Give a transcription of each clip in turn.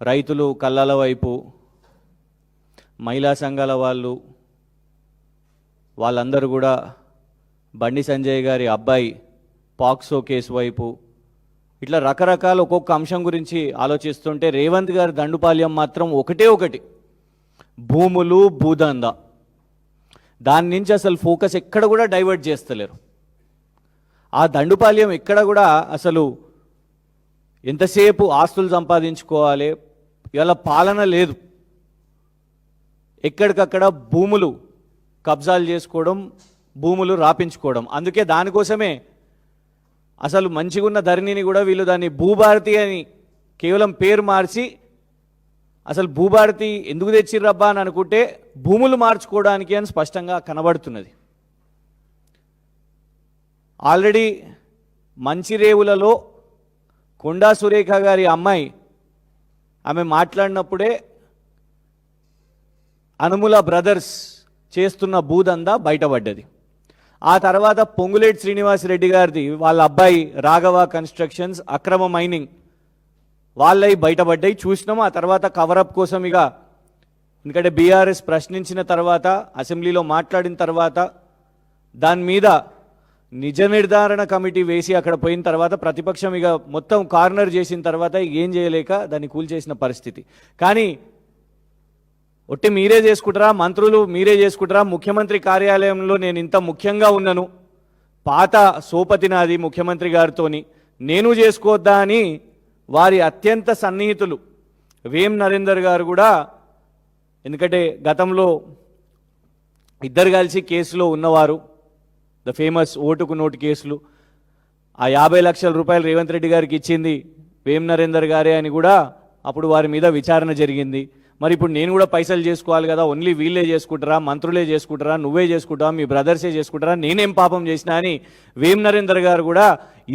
రైతులు కళ్ళల వైపు, మహిళా సంఘాల వాళ్ళందరూ కూడా బండి సంజయ్ గారి అబ్బాయి పాక్సో కేసు వైపు, ఇట్లా రకరకాల ఒక్కొక్క అంశం గురించి ఆలోచిస్తుంటే రేవంత్ గారి దండుపాల్యం మాత్రం ఒకటి భూములు, భూదందా. దాని నుంచి అసలు ఫోకస్ ఎక్కడ కూడా డైవర్ట్ చేస్తలేరు. ఆ దండుపాల్యం ఎక్కడ కూడా అసలు ఎంతసేపు ఆస్తులు సంపాదించుకోవాలి, ఇవాళ పాలన లేదు. ఎక్కడికక్కడ భూములు కబ్జాలు చేసుకోవడం, భూములు రాపించుకోవడం. అందుకే దానికోసమే అసలు మంచిగా ఉన్న ధరణిని కూడా వీళ్ళు దాన్ని భూభారతి అని కేవలం పేరు మార్చి, అసలు భూభారతి ఎందుకు తెచ్చిర్రబ్బా అని అనుకుంటే భూములు మార్చుకోవడానికి అని స్పష్టంగా కనబడుతున్నది. ఆల్రెడీ మంచిరేవులలో కొండా సురేఖ గారి అమ్మాయి ఆమె మాట్లాడినప్పుడే అనుముల బ్రదర్స్ చేస్తున్న భూదందా బయటపడ్డది. ఆ తర్వాత పొంగులేటి శ్రీనివాసరెడ్డి గారిది వాళ్ళ అబ్బాయి రాఘవ కన్స్ట్రక్షన్స్ అక్రమ మైనింగ్ వాళ్ళవి బయటపడ్డాయి, చూసినాము. ఆ తర్వాత కవరప్ కోసం ఇక ఎందుకంటే బీఆర్ఎస్ ప్రశ్నించిన తర్వాత, అసెంబ్లీలో మాట్లాడిన తర్వాత దాని మీద నిజ నిర్ధారణ కమిటీ వేసి అక్కడ పోయిన తర్వాత ప్రతిపక్షం ఇక మొత్తం కార్నర్ చేసిన తర్వాత ఏం చేయలేక దాన్ని కూల్చేసిన పరిస్థితి. కానీ ఒట్టి మీరే చేసుకుంటారా, మంత్రులు మీరే చేసుకుంటారా, ముఖ్యమంత్రి కార్యాలయంలో నేను ఇంత ముఖ్యంగా ఉన్నాను, పాత సోపతి నాది ముఖ్యమంత్రి గారితోని, నేను చేసుకోవద్దా అని వారి అత్యంత సన్నిహితులు వేం నరేందర్ గారు కూడా, ఎందుకంటే గతంలో ఇద్దరు కలిసి కేసులో ఉన్నవారు, ద ఫేమస్ ఓటుకు నోటు కేసులు, ఆ 50 లక్షల రూపాయలు రేవంత్ రెడ్డి గారికి ఇచ్చింది వేం నరేందర్ గారే అని కూడా అప్పుడు వారి మీద విచారణ జరిగింది. మరి ఇప్పుడు నేను కూడా పైసలు చేసుకోవాలి కదా, ఓన్లీ వీళ్ళే చేసుకుంటారా, మంత్రులే చేసుకుంటారా, నువ్వే చేసుకుంటావా, మీ బ్రదర్సే చేసుకుంటారా, నేనేం పాపం చేసినా అని వేం నరేందర్ గారు కూడా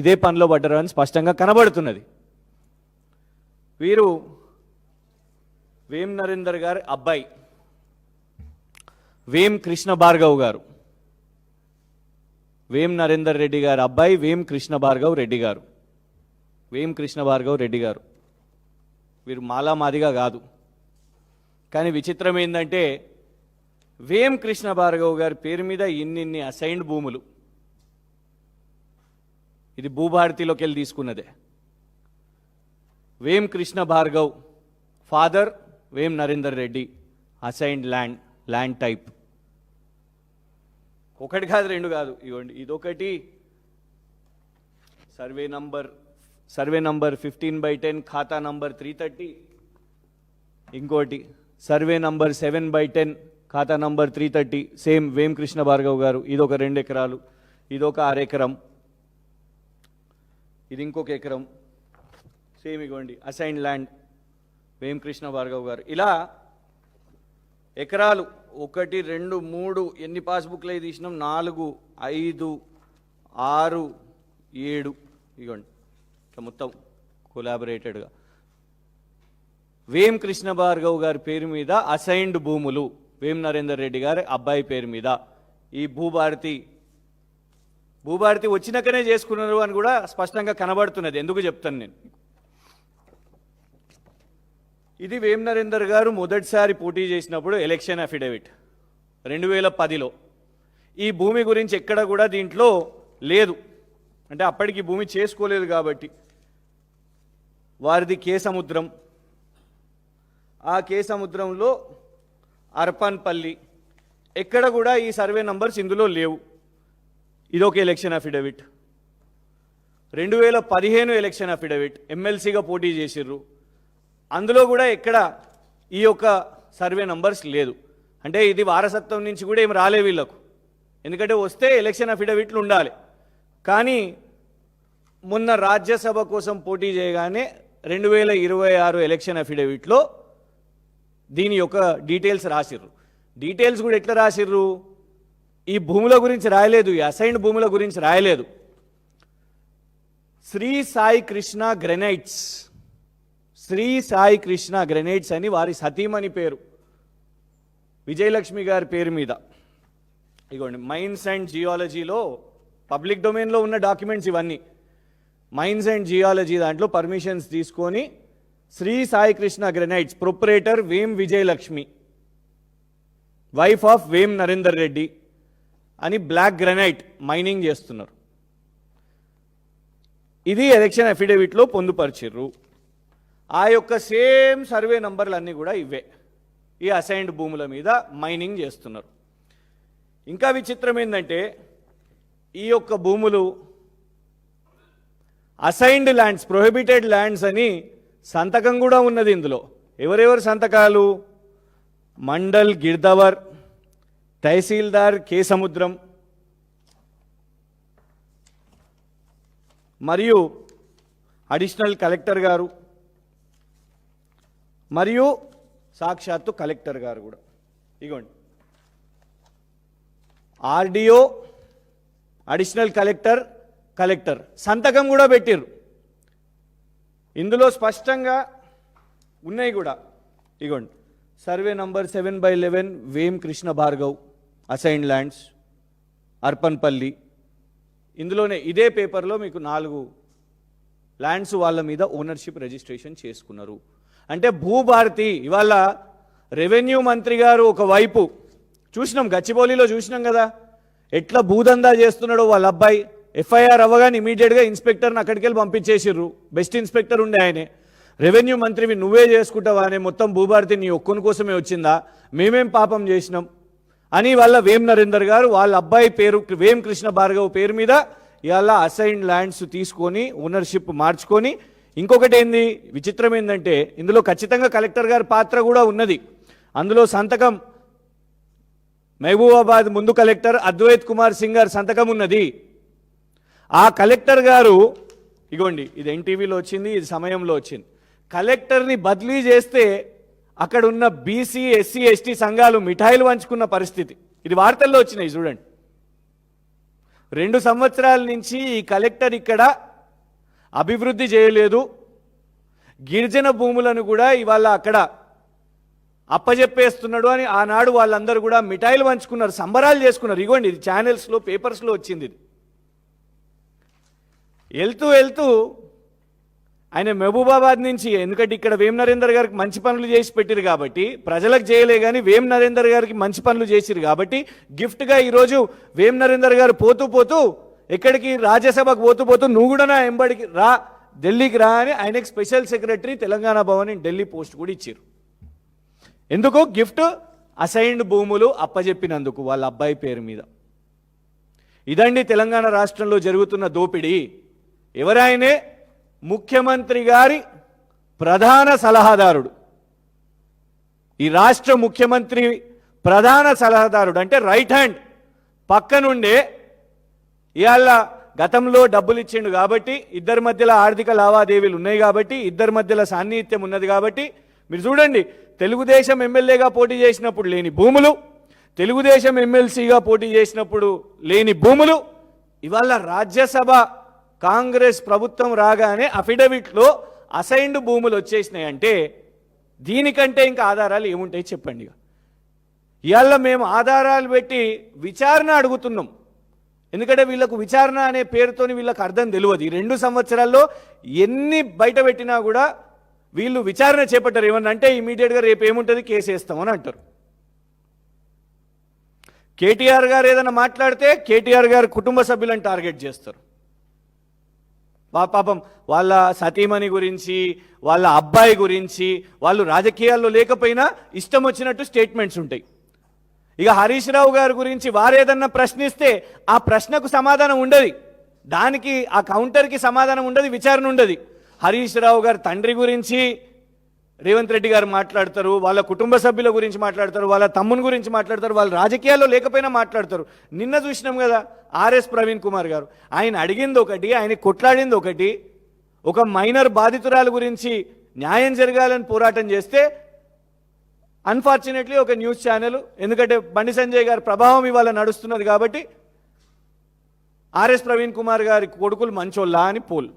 ఇదే పనిలో పడ్డారు అని స్పష్టంగా కనబడుతున్నది. వీరు వేం నరేందర్ గారి అబ్బాయి వేం కృష్ణ భార్గవ్ గారు, వేం నరేందర్ రెడ్డి గారి అబ్బాయి వేం కృష్ణ భార్గవ్ రెడ్డి గారు, వేం కృష్ణ భార్గవ్ రెడ్డి గారు. వీరు మాలామాదిగా కాదు. కానీ విచిత్రం ఏంటంటే వేం కృష్ణ భార్గవ్ గారి పేరు మీద ఇన్ని అసైన్డ్ భూములు, ఇది భూభారతిలోకి వెళ్ళి తీసుకున్నదే. వేం Krishna Bhargav father Vem Narender Reddy, assigned land type. ఒకటి కాదు, రెండు కాదు, ఇవ్వండి. ఇదొకటి సర్వే నంబర్ 15/10 ఖాతా నంబర్ 330, ఇంకోటి సర్వే నంబర్ 7/10 ఖాతా నంబర్ 330, సేమ్ వేం కృష్ణ భార్గవ్ గారు. ఇదొక 2 ఎకరాలు, ఇదొక 1/2 ఎకరం, ఇది ఇంకొక ఎకరం, సేమ్ ఇవ్వండి అసైన్డ్ ల్యాండ్ వేం కృష్ణ భార్గవ్ గారు. ఇలా ఎకరాలు 1 2 3 ఎన్ని పాస్బుక్లు అయితే తీసినాం, 4 5 6 7 ఇవ్వండి, ఇట్లా మొత్తం కొలాబరేటెడ్గా వేం కృష్ణ భార్గవ్ గారి పేరు మీద అసైన్డ్ భూములు వేం నరేందర్ రెడ్డి గారి అబ్బాయి పేరు మీద. ఈ భూభారతి వచ్చినాకనే చేసుకున్నారు అని కూడా స్పష్టంగా కనబడుతున్నది. ఎందుకు చెప్తాను నేను, ఇది వేం నరేందర్ గారు మొదటిసారి పోటీ చేసినప్పుడు ఎలక్షన్ అఫిడవిట్ 2010లో. ఈ భూమి గురించి ఎక్కడ కూడా దీంట్లో లేదు, అంటే అప్పటికి భూమి చేసుకోలేదు కాబట్టి. వారిది కేసముద్రం, ఆ కేసముద్రంలో అర్పన్పల్లి, ఎక్కడ కూడా ఈ సర్వే నంబర్స్ ఇందులో లేవు. ఇదొక ఎలక్షన్ అఫిడవిట్. 2015 ఎలక్షన్ అఫిడవిట్, ఎమ్మెల్సీగా పోటీ చేసిర్రు, అందులో కూడా ఎక్కడ ఈ యొక్క సర్వే నంబర్స్ లేదు. అంటే ఇది వారసత్వం నుంచి కూడా ఏం రాలే వీళ్ళకు, ఎందుకంటే వస్తే ఎలక్షన్ అఫిడవిట్లు ఉండాలి. కానీ మొన్న రాజ్యసభ కోసం పోటీ చేయగానే 2026 ఎలక్షన్ అఫిడవిట్లో దీని యొక్క డీటెయిల్స్ రాసిర్రు. డీటెయిల్స్ కూడా ఎట్లా రాసిర్రు, ఈ భూముల గురించి రాయలేదు, ఈ అసైన్డ్ భూముల గురించి రాయలేదు. శ్రీ సాయి కృష్ణ గ్రెనైట్స్, శ్రీ సాయి కృష్ణ గ్రెనైట్స్ అని వారి సతీమణి పేరు, విజయలక్ష్మి గారి పేరు మీద. ఇగోండి మైన్స్ అండ్ జియాలజీలో పబ్లిక్ డొమైన్లో ఉన్న డాక్యుమెంట్స్ ఇవన్నీ. మైన్స్ అండ్ జియాలజీ దాంట్లో పర్మిషన్స్ తీసుకొని Shri Sai Krishna granites proprietor Vem Vijayalakshmi, wife of వేం నరేందర్ రెడ్డి అని బ్లాక్ గ్రెనైట్ మైనింగ్ చేస్తున్నారు. ఇది ఎలక్షన్ అఫిడవిట్లో పొందుపరిచిర్రు. ఆ యొక్క సేమ్ సర్వే నంబర్లు అన్నీ కూడా ఇవే. ఈ అసైన్డ్ భూముల మీద మైనింగ్ చేస్తున్నారు. ఇంకా విచిత్రం ఏంటంటే ఈ యొక్క భూములు అసైన్డ్ ల్యాండ్స్, ప్రొహిబిటెడ్ ల్యాండ్స్ అని సంతకం కూడా ఉన్నది ఇందులో. ఎవరెవరు సంతకాలు? మండల్ గిర్దవర్, తహసీల్దార్ కే సముద్రం మరియు అడిషనల్ కలెక్టర్ గారు మరియు సాక్షాత్తు కలెక్టర్ గారు కూడా. ఇగోండి, ఆర్డీఓ, అడిషనల్ కలెక్టర్, కలెక్టర్ సంతకం కూడా పెట్టిర్రు. ఇందులో స్పష్టంగా ఉన్నాయి కూడా. ఇగోండి, survey number 7/11 Vem Krishna Bhargav assigned lands Arpanpalli. ఇందులోనే ఇదే పేపర్లో మీకు 4 ల్యాండ్స్ వాళ్ళ మీద ఓనర్షిప్ రిజిస్ట్రేషన్ చేసుకున్నారు. అంటే భూభారతి ఇవాళ రెవెన్యూ మంత్రి గారు ఒకవైపు చూసినాం, గచ్చిబౌలిలో చూసినాం కదా ఎట్లా భూదందా చేస్తున్నాడో వాళ్ళ అబ్బాయి. ఎఫ్ఐఆర్ అవ్వగానే ఇమీడియట్గా ఇన్స్పెక్టర్ని అక్కడికి వెళ్ళి పంపించేసిర్రు. బెస్ట్ ఇన్స్పెక్టర్ ఉండే ఆయనే. రెవెన్యూ మంత్రివి నువ్వే చేసుకుంటావా అనే, మొత్తం భూభారతి నీ ఒక్కని కోసమే వచ్చిందా, మేమేం పాపం చేసినాం అని వాళ్ళ వేం నరేందర్ గారు వాళ్ళ అబ్బాయి పేరు వేం కృష్ణ భార్గవ్ పేరు మీద ఇవాళ అసైన్డ్ ల్యాండ్స్ తీసుకొని ఓనర్షిప్ మార్చుకొని. ఇంకొకటి ఏంది విచిత్రం ఏంటంటే ఇందులో ఖచ్చితంగా కలెక్టర్ గారి పాత్ర కూడా ఉన్నది. అందులో సంతకం మహబూబాబాద్ ముందు కలెక్టర్ అద్వైత్ కుమార్ సింగ్ గారు సంతకం ఉన్నది. ఆ కలెక్టర్ గారు ఇగోండి, ఇది ఎన్టీవీలో వచ్చింది, ఇది సమయంలో వచ్చింది. కలెక్టర్ని బదిలీ చేస్తే అక్కడ ఉన్న బీసీ ఎస్సీ ఎస్టీ సంఘాలు మిఠాయిలు పంచుకున్న పరిస్థితి. ఇది వార్తల్లో వచ్చినాయి చూడండి. 2 సంవత్సరాల నుంచి ఈ కలెక్టర్ ఇక్కడ అభివృద్ధి చేయలేదు. గిరిజన భూములను కూడా ఇవాళ అక్కడ అప్పజెప్పేస్తున్నాడు అని ఆనాడు వాళ్ళందరూ కూడా మిఠాయిలు పంచుకున్నారు, సంబరాలు చేసుకున్నారు. ఇగోండి, ఇది ఛానల్స్లో పేపర్స్లో వచ్చింది. ఇది వెళ్తూ ఆయన మహబూబాబాద్ నుంచి, ఎందుకంటే ఇక్కడ వేం నరేందర్ గారికి మంచి పనులు చేసి పెట్టిరు కాబట్టి, ప్రజలకు చేయలే కానీ వేం నరేందర్ గారికి మంచి పనులు చేసిరు కాబట్టి గిఫ్ట్గా ఈరోజు వేం నరేందర్ గారు పోతూ ఎక్కడికి రాజ్యసభకు పోతూ నువ్వు కూడా నా ఎంబడికి రా, ఢిల్లీకి రా అని ఆయనకి special secretary Telangana Bhavan Delhi post కూడా ఇచ్చారు. ఎందుకు? గిఫ్ట్ అసైన్డ్ భూములు అప్పజెప్పినందుకు వాళ్ళ అబ్బాయి పేరు మీద. ఇదండి తెలంగాణ రాష్ట్రంలో జరుగుతున్న దోపిడీ. ఎవరాయనే? ముఖ్యమంత్రి గారి ప్రధాన సలహాదారుడు. ఈ రాష్ట్ర ముఖ్యమంత్రి ప్రధాన సలహాదారుడు అంటే రైట్ హ్యాండ్ పక్కనుండే ఇవాళ గతంలో డబ్బులు ఇచ్చిండు కాబట్టి, ఇద్దరి మధ్యలో ఆర్థిక లావాదేవీలు ఉన్నాయి కాబట్టి, ఇద్దరి మధ్యలో సాన్నిహిత్యం ఉన్నది కాబట్టి, మీరు చూడండి, తెలుగుదేశం ఎమ్మెల్యేగా పోటీ చేసినప్పుడు లేని భూములు, తెలుగుదేశం ఎమ్మెల్సీగా పోటీ చేసినప్పుడు లేని భూములు ఇవాళ రాజ్యసభ కాంగ్రెస్ ప్రభుత్వం రాగానే అఫిడవిట్లో అసైన్డ్ భూములు వచ్చేసినాయి. అంటే దీనికంటే ఇంకా ఆధారాలు ఏముంటాయి చెప్పండి. ఇవాళ మేము ఆధారాలు పెట్టి విచారణ అడుగుతున్నాం. ఎందుకంటే వీళ్ళకు విచారణ అనే పేరుతోని వీళ్ళకి అర్థం తెలియదు. ఈ 2 సంవత్సరాల్లో ఎన్ని బయట పెట్టినా కూడా వీళ్ళు విచారణ చేపట్టారు. ఏమన్నా అంటే ఇమీడియట్గా రేపు ఏముంటుంది, కేసు వేస్తామని అంటారు. కేటీఆర్ గారు ఏదైనా మాట్లాడితే కేటీఆర్ గారు కుటుంబ సభ్యులను టార్గెట్ చేస్తారు. పాపం వాళ్ళ సతీమణి గురించి, వాళ్ళ అబ్బాయి గురించి, వాళ్ళు రాజకీయాల్లో లేకపోయినా ఇష్టం వచ్చినట్టు స్టేట్మెంట్స్ ఉంటాయి. ఇక హరీష్ రావు గారి గురించి వారేదన్నా ప్రశ్నిస్తే ఆ ప్రశ్నకు సమాధానం ఉండదు, దానికి ఆ కౌంటర్కి సమాధానం ఉండదు, విచారణ ఉండదు. హరీష్ రావు గారి తండ్రి గురించి రేవంత్ రెడ్డి గారు మాట్లాడతారు, వాళ్ళ కుటుంబ సభ్యుల గురించి మాట్లాడతారు, వాళ్ళ తమ్ముని గురించి మాట్లాడతారు, వాళ్ళు రాజకీయాల్లో లేకపోయినా మాట్లాడతారు. నిన్న చూసినాం కదా ఆర్ఎస్ ప్రవీణ్ కుమార్ గారు, ఆయన అడిగింది ఒకటి, ఆయన కొట్లాడింది ఒకటి. ఒక మైనర్ బాధితురాల గురించి న్యాయం జరగాలని పోరాటం చేస్తే అన్ఫార్చునేట్లీ ఒక న్యూస్ ఛానల్, ఎందుకంటే బండి సంజయ్ గారి ప్రభావం ఇవాళ నడుస్తున్నది కాబట్టి ఆర్ఎస్ ప్రవీణ్ కుమార్ గారి కొడుకులు మంచోళ్ళా అని పోల్.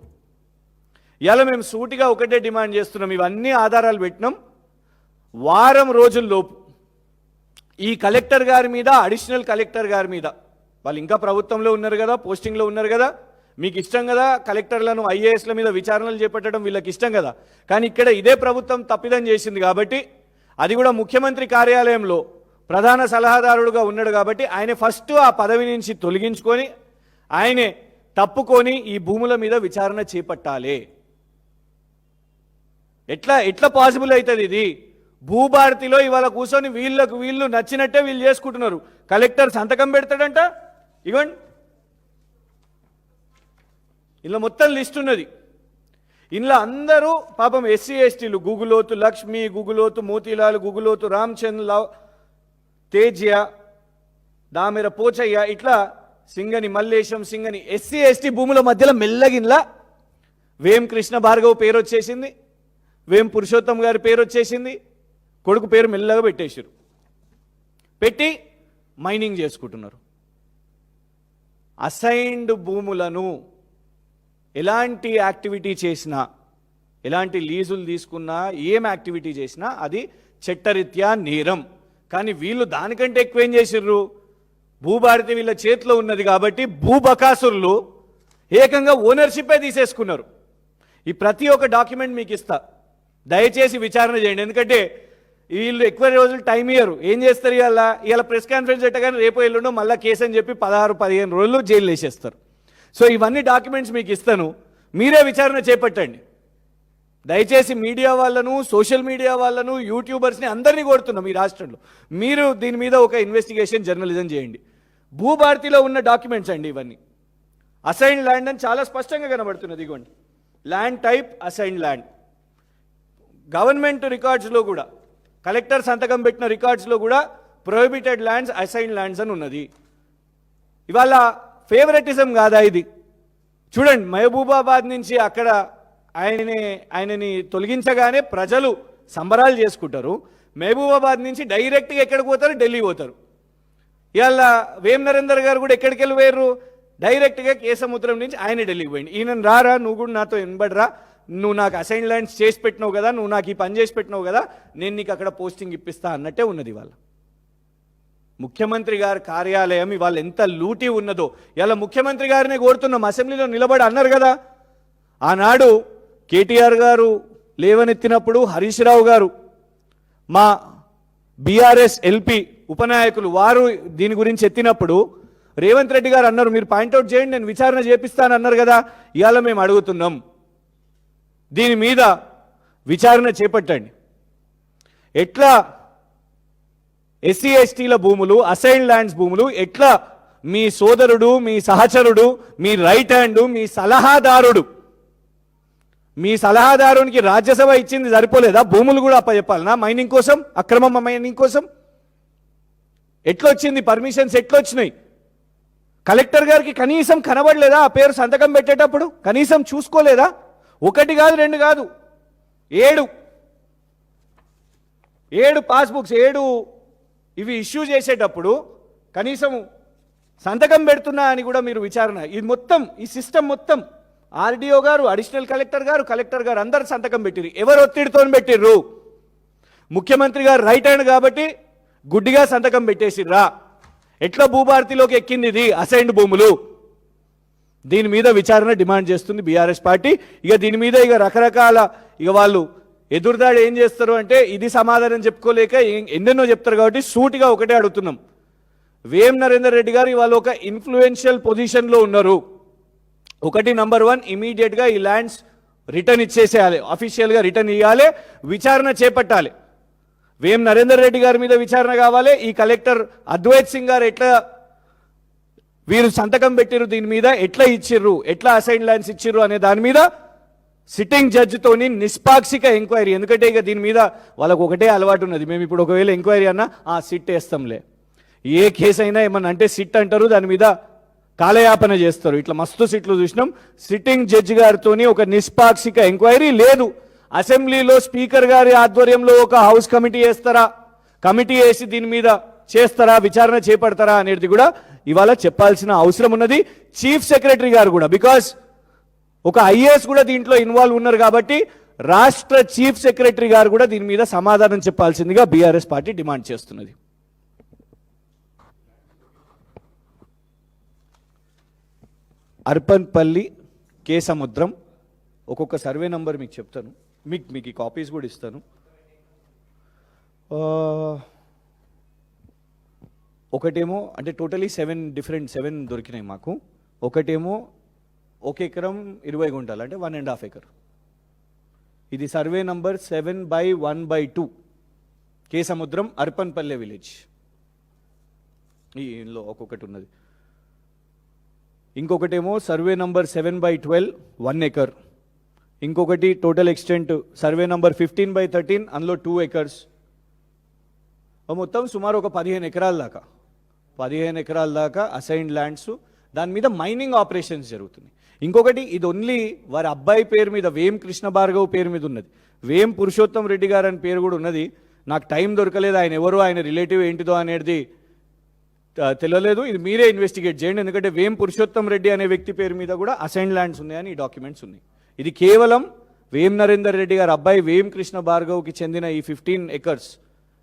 ఇలా మేము సూటిగా ఒకటే డిమాండ్ చేస్తున్నాం, ఇవన్నీ ఆధారాలు పెట్టినాం. వారం రోజుల్లోపు ఈ కలెక్టర్ గారి మీద, అడిషనల్ కలెక్టర్ గారి మీద, వాళ్ళు ఇంకా ప్రభుత్వంలో ఉన్నారు కదా, పోస్టింగ్లో ఉన్నారు కదా, మీకు ఇష్టం కదా కలెక్టర్లను ఐఏఎస్ల మీద విచారణలు చేపట్టడం వీళ్ళకి ఇష్టం కదా. కానీ ఇక్కడ ఇదే ప్రభుత్వం తప్పిదం చేసింది కాబట్టి, అది కూడా ముఖ్యమంత్రి కార్యాలయంలో ప్రధాన సలహాదారుడుగా ఉన్నాడు కాబట్టి ఆయన ఫస్ట్ ఆ పదవి నుంచి తొలగించుకొని ఆయనే తప్పుకొని ఈ భూముల మీద విచారణ చేపట్టాలి. ఎట్లా పాసిబుల్ అవుతుంది ఇది? భూభారతిలో ఇవాళ కూర్చొని వీళ్ళు నచ్చినట్టే వీళ్ళు చేసుకుంటున్నారు. కలెక్టర్ సంతకం పెడతాడంట, ఇవ్వండి ఇలా మొత్తం లిస్ట్ ఉన్నది. ఇందులో అందరూ పాపం ఎస్సీ ఎస్టీలు, గుగులోతు లక్ష్మి, గుగులోతు మోతీలాల్, గుగులోతు రామచంద్ర, తేజ్య, దామెర పోచయ్య, ఇట్లా సింగని మల్లేశం, సింగని ఎస్సీ ఎస్టీ భూముల మధ్యలో మెల్లగిన్లా వేం కృష్ణ భార్గవ్ పేరు వచ్చేసింది, వేం పురుషోత్తం గారి పేరు వచ్చేసింది, కొడుకు పేరు మెల్లగా పెట్టేశారు. పెట్టి మైనింగ్ చేసుకుంటున్నారు. అసైన్డ్ భూములను ఎలాంటి యాక్టివిటీ చేసినా, ఎలాంటి లీజులు తీసుకున్నా, ఏం యాక్టివిటీ చేసినా అది చట్టరీత్యా నేరం. కానీ వీళ్ళు దానికంటే ఎక్కువ ఏం చేసిర్రు? భూభారతి వీళ్ళ చేతిలో ఉన్నది కాబట్టి భూబకాసురులు ఏకంగా ఓనర్షిప్పే తీసేసుకున్నారు. ఈ ప్రతి ఒక్క డాక్యుమెంట్ మీకు ఇస్తా, దయచేసి విచారణ చేయండి. ఎందుకంటే వీళ్ళు ఎక్కువ రోజులు టైం ఇయ్యరు. ఏం చేస్తారు? ఇవాళ ప్రెస్ కాన్ఫరెన్స్ పెట్టగానే రేపు ఎల్లుండో మళ్ళీ కేసు అని చెప్పి 16-15 రోజులు జైలు వేసేస్తారు. సో ఇవన్నీ డాక్యుమెంట్స్ మీకు ఇస్తాను, మీరే విచారణ చేపట్టండి. దయచేసి మీడియా వాళ్ళను, సోషల్ మీడియా వాళ్ళను, యూట్యూబర్స్ని అందరినీ కోరుతున్నాం ఈ రాష్ట్రంలో, మీరు దీని మీద ఒక ఇన్వెస్టిగేషన్ జర్నలిజం చేయండి. భూభారతిలో ఉన్న డాక్యుమెంట్స్ అండి ఇవన్నీ. అసైన్డ్ ల్యాండ్ అని చాలా స్పష్టంగా కనబడుతున్నది. ఇగోండి, land type assigned land. Government రికార్డ్స్లో కూడా, కలెక్టర్ సంతకం పెట్టిన రికార్డ్స్లో కూడా ప్రొహిబిటెడ్ ల్యాండ్స్, అసైన్డ్ ల్యాండ్స్ అని ఉన్నది. ఇవాళ ఫేవరెటిజం కాదా ఇది? చూడండి, మహబూబాబాద్ నుంచి అక్కడ ఆయనని తొలగించగానే ప్రజలు సంబరాలు చేసుకుంటారు. మహబూబాబాద్ నుంచి డైరెక్ట్గా ఎక్కడికి పోతారు? ఢిల్లీ పోతారు. ఇవాళ వేం నరేందర్ గారు కూడా ఎక్కడికి వెళ్ళి పోయారు? డైరెక్ట్గా కేసముద్రం నుంచి ఆయన ఢిల్లీకి పోయింది. ఈయన రారా, నువ్వు కూడా నాతో వినబడరా, నువ్వు నాకు అసైన్ ల్యాండ్స్ చేసి పెట్టినావు కదా, నువ్వు నాకు ఈ పని చేసి పెట్టినావు కదా, నేను నీకు అక్కడ పోస్టింగ్ ఇప్పిస్తా అన్నట్టే ఉన్నది. ఇవాళ ముఖ్యమంత్రి గారి కార్యాలయం ఇవాళ ఎంత లూటీ ఉన్నదో. ఇలా ముఖ్యమంత్రి గారిని కోరుతున్నాం, అసెంబ్లీలో నిలబడి అన్నారు కదా, ఆనాడు కేటీఆర్ గారు లేవనెత్తినప్పుడు హరీష్ రావు గారు, మా బీఆర్ఎస్ ఎల్పీ ఉపనాయకులు, వారు దీని గురించి ఎత్తినప్పుడు రేవంత్ రెడ్డి గారు అన్నారు, మీరు పాయింట్అవుట్ చేయండి, నేను విచారణ చేపిస్తాను అన్నారు కదా. ఇవాళ మేము అడుగుతున్నాం, దీని మీద విచారణ చేపట్టండి. ఎట్లా ఎస్సీ ఎస్టీల భూములు, అసైన్డ్ ల్యాండ్స్ భూములు ఎట్లా మీ సోదరుడు, మీ సహచరుడు, మీ రైట్ హ్యాండ్, మీ సలహాదారునికి రాజ్యసభ ఇచ్చింది సరిపోలేదా? భూములు కూడా అప్పచెప్పాలనా మైనింగ్ కోసం, అక్రమ మైనింగ్ కోసం? ఎట్లొచ్చింది పర్మిషన్స్? ఎట్లొచ్చినాయి? కలెక్టర్ గారికి కనీసం కనబడలేదా ఆ పేరు సంతకం పెట్టేటప్పుడు? కనీసం చూసుకోలేదా? 1 కాదు 2 కాదు 7 పాస్బుక్స్, 7 ఇవి ఇష్యూ చేసేటప్పుడు కనీసం సంతకం పెడుతున్నా అని కూడా మీరు విచారణ. ఇది మొత్తం, ఈ సిస్టమ్ మొత్తం ఆర్డీఓ గారు, అడిషనల్ కలెక్టర్ గారు అందరు సంతకం పెట్టిరు. ఎవరు ఒత్తిడితో పెట్టిర్రు? ముఖ్యమంత్రి గారు రైట్ హ్యాండ్ కాబట్టి గుడ్డిగా సంతకం పెట్టేసిర్రా? ఎట్లా భూభారతిలోకి ఎక్కింది ఇది అసైన్డ్ భూములు? దీని మీద విచారణ డిమాండ్ చేస్తుంది బీఆర్ఎస్ పార్టీ. ఇక దీని మీద ఇక రకరకాల వాళ్ళు ఎదురుదాడి ఏం చేస్తారు అంటే, ఇది సమాధానం చెప్పుకోలేక ఎన్నెన్నో చెప్తారు కాబట్టి సూటిగా ఒకటే అడుగుతున్నాం. వేం నరేందర్ రెడ్డి గారు ఇవాళ ఒక ఇన్ఫ్లుయెన్షియల్ పొజిషన్లో ఉన్నారు. ఒకటి, నంబర్ 1, ఇమీడియట్గా ఈ ల్యాండ్స్ రిటర్న్ ఇచ్చేసేయాలి, అఫీషియల్గా రిటర్న్ ఇవ్వాలి, విచారణ చేపట్టాలి. వేం నరేందర్ రెడ్డి గారి మీద విచారణ కావాలి. ఈ కలెక్టర్ అద్వైత్ సింగ్ గారు ఎట్లా వీరు సంతకం పెట్టిరు, దీని మీద ఎట్లా ఇచ్చిర్రు, ఎట్లా అసైన్ ల్యాండ్స్ ఇచ్చిర్రు అనే దాని మీద సిట్టింగ్ జడ్జితోని నిష్పాక్షిక ఎంక్వైరీ. ఎందుకంటే ఇక దీని మీద వాళ్ళకు ఒకటే అలవాటు ఉన్నది, మేము ఇప్పుడు ఒకవేళ ఎంక్వైరీ అన్నా సిట్ వేస్తాంలే, ఏ కేసు అయినా ఏమన్నా అంటే సిట్ అంటారు, దాని మీద కాలయాపన చేస్తారు. ఇట్లా మస్తు సిట్లు చూసినాం. సిట్టింగ్ జడ్జి గారితో ఒక నిష్పాక్షిక ఎంక్వైరీ లేదు. అసెంబ్లీలో స్పీకర్ గారి ఆధ్వర్యంలో ఒక హౌస్ కమిటీ వేస్తారా, కమిటీ వేసి దీని మీద చేస్తారా, విచారణ చేపడతారా అనేది కూడా ఇవాళ చెప్పాల్సిన అవసరం ఉన్నది. చీఫ్ సెక్రటరీ గారు కూడా, బికాస్ ఒక ఐఏఎస్ కూడా దీంట్లో ఇన్వాల్వ్ ఉన్నారు కాబట్టి రాష్ట్ర చీఫ్ సెక్రటరీ గారు కూడా దీని మీద సమాధానం చెప్పాల్సిందిగా బీఆర్ఎస్ పార్టీ డిమాండ్ చేస్తున్నది. అర్పన్పల్లి, కే సముద్రం. ఒక్కొక్క సర్వే నంబర్ మీకు చెప్తాను, మీకు ఈ కాపీస్ కూడా ఇస్తాను. ఒకటేమో అంటే టోటలీ 7 దొరికినాయి మాకు. ఒకటేమో 1 ఎకరం 20 గుంటలు అంటే 1.5 ఎకర్. ఇది సర్వే నంబర్ 7/1/2 కే సముద్రం అర్పన్పల్లె విలేజ్. ఇందులో ఒక్కొక్కటి ఉన్నది. ఇంకొకటేమో సర్వే నంబర్ 7/12 1 ఎకర్. ఇంకొకటి టోటల్ ఎక్స్టెంట్ సర్వే నంబర్ 15/13 అందులో 2 ఎకర్స్. మొత్తం సుమారు ఒక 15 ఎకరాల దాకా అసైన్డ్ ల్యాండ్స్, దాని మీద మైనింగ్ ఆపరేషన్స్ జరుగుతున్నాయి. ఇంకొకటి ఇది ఓన్లీ వారి అబ్బాయి పేరు మీద, వేం కృష్ణ భార్గవ్ పేరు మీద ఉన్నది. వేం పురుషోత్తం రెడ్డి గారు అని పేరు కూడా ఉన్నది. నాకు టైం దొరకలేదు, ఆయన ఎవరు, ఆయన రిలేటివ్ ఏంటిదో అనేది తెలియలేదు. ఇది మీరే ఇన్వెస్టిగేట్ చేయండి, ఎందుకంటే వేం పురుషోత్తం రెడ్డి అనే వ్యక్తి పేరు మీద కూడా అసైన్డ్ ల్యాండ్స్ ఉన్నాయని ఈ డాక్యుమెంట్స్ ఉన్నాయి. ఇది కేవలం వేం నరేందర్ రెడ్డి గారు అబ్బాయి వేం కృష్ణ భార్గవ్కి చెందిన ఈ 15 ఎకర్స్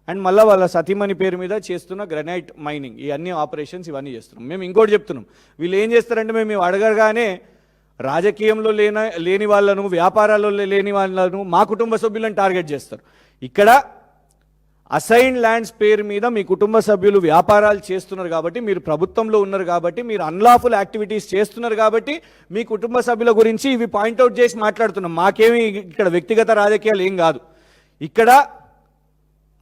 అండ్ మళ్ళీ వాళ్ళ సతీమణి పేరు మీద చేస్తున్న గ్రనైట్ మైనింగ్, ఈ అన్ని ఆపరేషన్స్ ఇవన్నీ చేస్తున్నాం. మేము ఇంకోటి చెప్తున్నాం, వీళ్ళు ఏం చేస్తారంటే మేము అడగగానే రాజకీయంలో లేని వాళ్ళను, వ్యాపారాల్లో లేని వాళ్ళను, మా కుటుంబ సభ్యులను టార్గెట్ చేస్తారు. ఇక్కడ అసైన్డ్ ల్యాండ్స్ పేరు మీద మీ కుటుంబ సభ్యులు వ్యాపారాలు చేస్తున్నారు కాబట్టి, మీరు ప్రభుత్వంలో ఉన్నారు కాబట్టి, మీరు అన్లాఫుల్ యాక్టివిటీస్ చేస్తున్నారు కాబట్టి మీ కుటుంబ సభ్యుల గురించి ఇవి పాయింట్అవుట్ చేసి మాట్లాడుతున్నాం. మాకేమి ఇక్కడ వ్యక్తిగత రాజకీయాలు ఏం కాదు. ఇక్కడ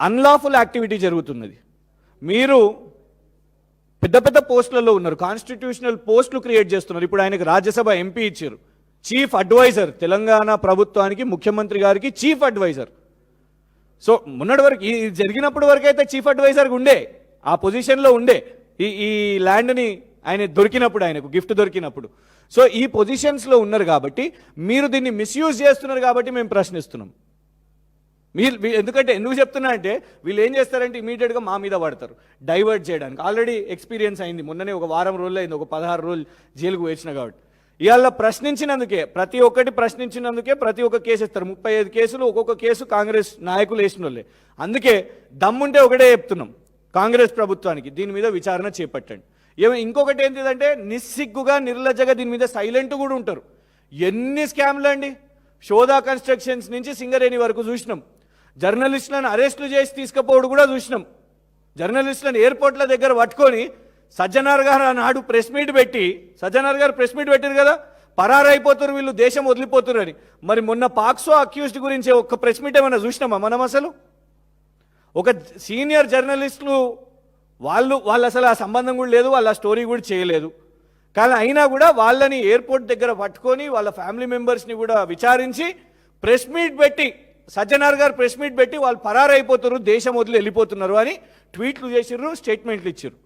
అన్లాఫుల్ యాక్టివిటీ జరుగుతున్నది. మీరు పెద్ద పెద్ద పోస్టులలో ఉన్నారు, కాన్స్టిట్యూషనల్ పోస్టులు క్రియేట్ చేస్తున్నారు. ఇప్పుడు ఆయనకు రాజ్యసభ ఎంపీ ఇచ్చారు, చీఫ్ అడ్వైజర్, తెలంగాణ ప్రభుత్వానికి ముఖ్యమంత్రి గారికి చీఫ్ అడ్వైజర్. సో మొన్నటి వరకు ఇది జరిగినప్పటి వరకు అయితే చీఫ్ అడ్వైజర్గా ఉండే, ఆ పొజిషన్లో ఉండే ఈ ల్యాండ్ని ఆయన దొరికినప్పుడు, ఆయనకు గిఫ్ట్ దొరికినప్పుడు. సో ఈ పొజిషన్స్లో ఉన్నారు కాబట్టి మీరు దీన్ని మిస్యూజ్ చేస్తున్నారు కాబట్టి మేము ప్రశ్నిస్తున్నాం. ఎందుకు చెప్తున్నా అంటే వీళ్ళు ఏం చేస్తారంటే ఇమీడియట్గా మా మీద పడతారు డైవర్ట్ చేయడానికి. ఆల్రెడీ ఎక్స్పీరియన్స్ అయింది, మొన్ననే ఒక వారం రోజులు అయింది, ఒక 16 రోజులు జైలుకు వేసిన కాబట్టి. ఇవాళ ప్రశ్నించినందుకే, ప్రతి ఒక్క కేసు ఇస్తారు. 35 కేసులు, ఒక్కొక్క కేసు కాంగ్రెస్ నాయకులు వేసిన వాళ్ళే. అందుకే దమ్ముంటే ఒకటే చెప్తున్నాం కాంగ్రెస్ ప్రభుత్వానికి, దీని మీద విచారణ చేపట్టండి. ఇంకొకటి ఏంటిదంటే నిస్సిగ్గుగా, నిర్లజ్జగా దీని మీద సైలెంట్ కూడా ఉంటారు. ఎన్ని స్కామ్లు అండి, శోధా కన్స్ట్రక్షన్స్ నుంచి సింగరేణి వరకు చూసినాం. జర్నలిస్టులను అరెస్టులు చేసి తీసుకుపోవడం కూడా చూసినాం. జర్నలిస్టులను ఎయిర్పోర్ట్ల దగ్గర పట్టుకొని సజ్జనార్ గారు ఆనాడు ప్రెస్ మీట్ పెట్టి, సజ్జనార్ గారు ప్రెస్ మీట్ పెట్టారు కదా, పరారైపోతారు వీళ్ళు, దేశం వదిలిపోతారు అని. మరి మొన్న పాక్సో అక్యూజ్డ్ గురించి ఒక్క ప్రెస్ మీట్ ఏమైనా చూసినామా మనం? అసలు ఒక సీనియర్ జర్నలిస్టులు వాళ్ళు అసలు ఆ సంబంధం కూడా లేదు, వాళ్ళ స్టోరీ కూడా చేయలేదు. కానీ అయినా కూడా వాళ్ళని ఎయిర్పోర్ట్ దగ్గర పట్టుకొని వాళ్ళ ఫ్యామిలీ మెంబర్స్ని కూడా విచారించి ప్రెస్ మీట్ పెట్టి, సజ్జనార్ గారు ప్రెస్ మీట్ పెట్టి వాళ్ళు పరారైపోతారు, దేశం వదిలి వెళ్ళిపోతున్నారు అని ట్వీట్లు చేసిర్రు, స్టేట్మెంట్లు ఇచ్చారు.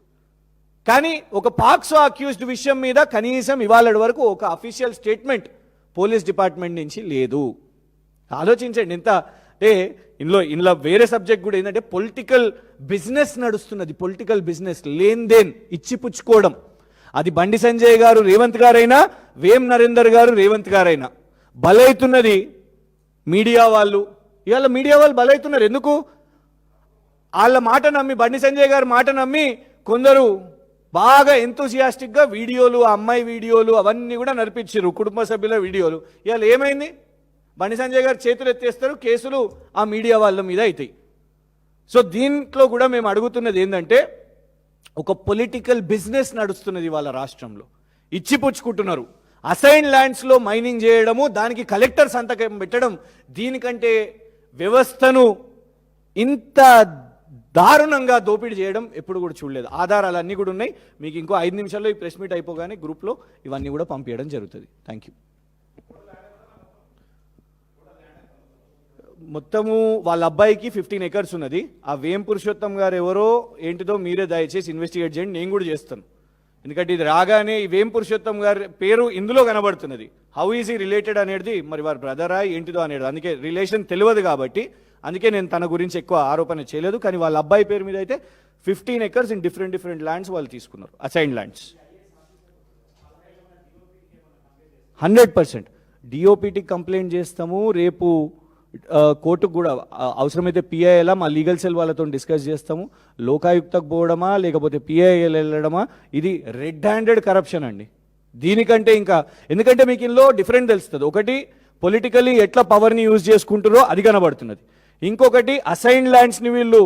కానీ ఒక పాక్సో అక్యూజ్డ్ విషయం మీద కనీసం ఇవాళ వరకు ఒక అఫీషియల్ స్టేట్మెంట్ పోలీస్ డిపార్ట్మెంట్ నుంచి లేదు. ఆలోచించండి ఎంత అంటే ఇందులో వేరే సబ్జెక్ట్ కూడా ఏంటంటే పొలిటికల్ బిజినెస్ నడుస్తున్నది. పొలిటికల్ బిజినెస్, లేన్దేన్, ఇచ్చిపుచ్చుకోవడం. అది బండి సంజయ్ గారు రేవంత్ గారైనా, వేం నరేందర్ గారు రేవంత్ గారైనా. బలైతున్నది మీడియా వాళ్ళు. ఇవాళ మీడియా వాళ్ళు బలైతున్నారు. ఎందుకు? వాళ్ళ మాట నమ్మి, బండి సంజయ్ గారి మాట నమ్మి కొందరు బాగా ఎంతూసియాస్టిక్గా వీడియోలు, ఆ అమ్మాయి వీడియోలు అవన్నీ కూడా నడిపించారు, కుటుంబ సభ్యుల వీడియోలు. ఇవాళ ఏమైంది? బండి సంజయ్ గారు చేతులు ఎత్తేస్తారు, కేసులు ఆ మీడియా వాళ్ళ మీద అవుతాయి. సో దీంట్లో కూడా మేము అడుగుతున్నది ఏంటంటే, ఒక పొలిటికల్ బిజినెస్ నడుస్తున్నది వాళ్ళ రాష్ట్రంలో. ఇచ్చిపుచ్చుకుంటున్నారు. అసైన్ ల్యాండ్స్లో మైనింగ్ చేయడము, దానికి కలెక్టర్ సంతకం పెట్టడం, దీనికంటే వ్యవస్థను ఇంత దారుణంగా దోపిడీ చేయడం ఎప్పుడు కూడా చూడలేదు. ఆధారాలు అన్నీ కూడా ఉన్నాయి. మీకు ఇంకో 5 నిమిషాల్లో ఈ ప్రెస్ మీట్ అయిపోగానే గ్రూప్లో ఇవన్నీ కూడా పంపించడం జరుగుతుంది. Thank you. మొత్తము వాళ్ళ అబ్బాయికి 15 ఎకర్స్ ఉన్నది. ఆ వేం పురుషోత్తం గారు ఎవరో ఏంటిదో మీరే దయచేసి ఇన్వెస్టిగేట్ చేయండి, నేను కూడా చేస్తాను. ఎందుకంటే ఇది రాగానే ఈ వేం పురుషోత్తం గారి పేరు ఇందులో కనబడుతున్నది. హౌ ఈజ్ ఈ రిలేటెడ్ అనేది, మరి వారి బ్రదరా ఏంటిదో అనేది, అందుకే రిలేషన్ తెలియదు కాబట్టి అందుకే నేను తన గురించి ఎక్కువ ఆరోపణ చేయలేదు. కానీ వాళ్ళ అబ్బాయి పేరు మీద అయితే 15 ఎకర్స్ ఇన్ డిఫరెంట్ ల్యాండ్స్ వాళ్ళు తీసుకున్నారు, అసైన్డ్ ల్యాండ్స్. 100% డిఓపిటీకి కంప్లైంట్ చేస్తాము. రేపు కోర్టుకు కూడా అవసరమైతే పిఐఎల్ మా లీగల్ సెల్ వాళ్ళతో డిస్కస్ చేస్తాము. లోకాయుక్తకు పోవడమా లేకపోతే పిఐఎల్ వెళ్ళడమా, ఇది రెడ్ హ్యాండెడ్ కరప్షన్ అండి. దీనికంటే ఇంకా ఎందుకంటే మీకు ఇందులో డిఫరెంట్ తెలుస్తుంది. ఒకటి పొలిటికలీ ఎట్లా పవర్ని యూజ్ చేసుకుంటారో అది కనబడుతున్నది. ఇంకొకటి అసైన్డ్ ల్యాండ్స్ని వీళ్ళు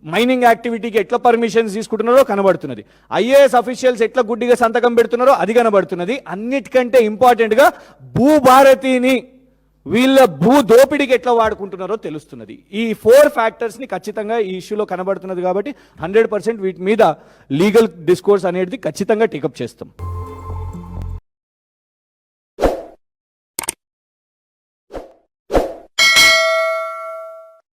మైనింగ్ యాక్టివిటీకి ఎట్లా పర్మిషన్స్ తీసుకుంటున్నారో కనబడుతున్నది. ఐఏఎస్ అఫీషియల్స్ ఎట్లా గుడ్డిగా సంతకం పెడుతున్నారో అది కనబడుతున్నది. అన్నిటికంటే ఇంపార్టెంట్గా భూభారతిని వీళ్ళ భూ దోపిడీకి ఎట్లా వాడుకుంటున్నారో తెలుస్తున్నది. ఈ 4 ఫ్యాక్టర్స్ని ఖచ్చితంగా ఈ ఇష్యూలో కనబడుతున్నది. కాబట్టి 100% వీటి మీద లీగల్ డిస్కోర్స్ అనేది ఖచ్చితంగా టేకప్ చేస్తాం.